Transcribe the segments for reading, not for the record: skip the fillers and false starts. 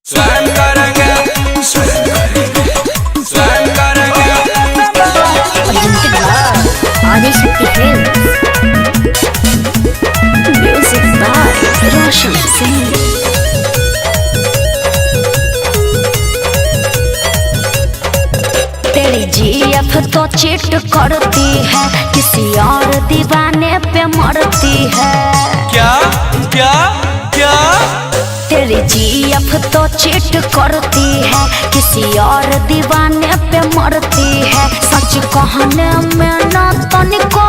स्वयं करेंगे, स्वयं करेंगे, स्वयं करेंगे। Adishakti films, music by Roshan Singh. तेरी जीएफ तो चीट करती है, किसी और दीवाने पे मरती है। क्या क्या क्या? तेरी जीएफ तो चीट करती है, किसी और दीवाने पे मरती है। सच कहने में न तनिको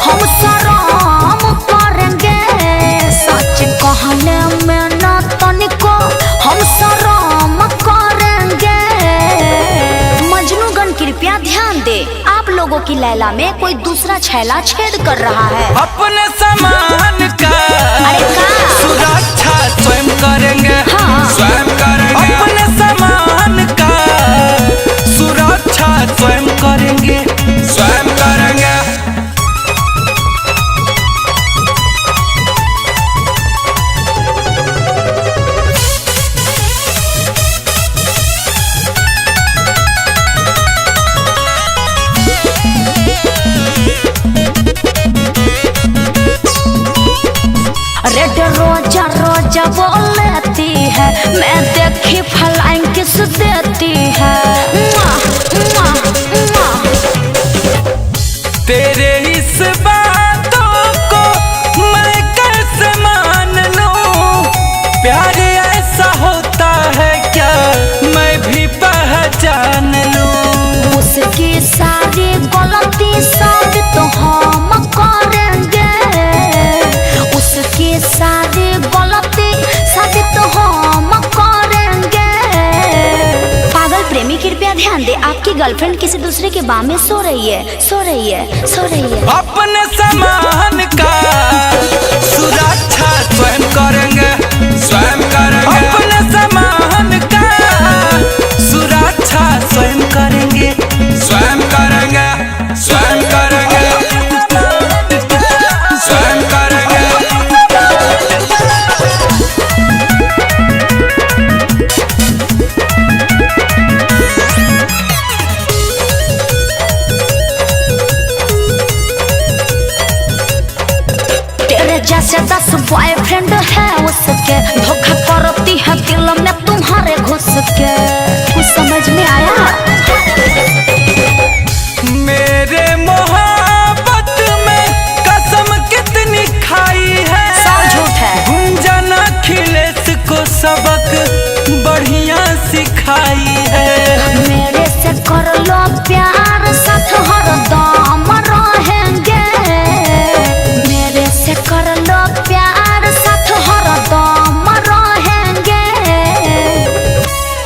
हम शर्म करेंगे, सच कहने में न तनिको हम शर्म करेंगे। मजनूगण कृपया ध्यान दे, आप लोगों की लैला में कोई दूसरा छैला छेद कर रहा है। अपने सामान का सुरक्षा स्वयं करेंगे, हाँ। स्वयं करेंगे। अपने सामान का सुरक्षा स्वयं करेंगे, स्वयं करेंगे। रेड रोजा रोजा बोलती है, मैं देखी फ्लाइंग किस देती है। मुआ, मुआ, मुआ। तेरे इस बातों को मैं कैसे मान लूं? प्यार ऐसा होता है क्या मैं भी पहचान लूं? उसकी सारी गलती साबित तो हम करेंगे, उसकी सारी गलती साबित तो हम करेंगे। पागल प्रेमी कृपया ध्यान दे, आपकी गर्लफ्रेंड किसी दूसरे के बाह में सो रही है, सो रही है, सो रही है। अपने सामान का सुरक्षा स्वयं करेंगे, स्वयं करेंगे। अपने सामान का सुरक्षा स्वयं करेंगे, स्वयं करेंगे, स्वयं करेंगे, स्वयं करेंगे। तेरे जैसे 10 बॉयफ्रेंड है उसके, धोखा करती है दिल में तुम्हारे घुस के। कुछ समझ में आया? मेरे मोहब्बत में कसम कितनी खाई है, सब झूठ है। गुंजन अखिलेश को सबक बढ़िया सिखाई है। मेरे से कर लो प्यार, साथ हरदम रहेंगे। मेरे से कर लो प्यार, साथ हरदम रहेंगे।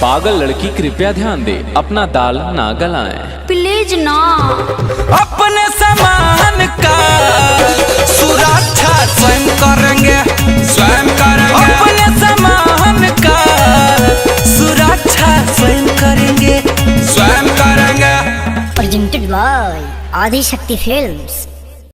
पागल लड़की कृपया ध्यान दे, अपना दाल ना गलाएं। प्लीज ना। अपने सामान का सुरक्षा स्वयं करेंगे, स्वयं करेंगे। अपने सामान का सुरक्षा स्वयं करेंगे, स्वयं करेंगे। Presented by Adishakti films.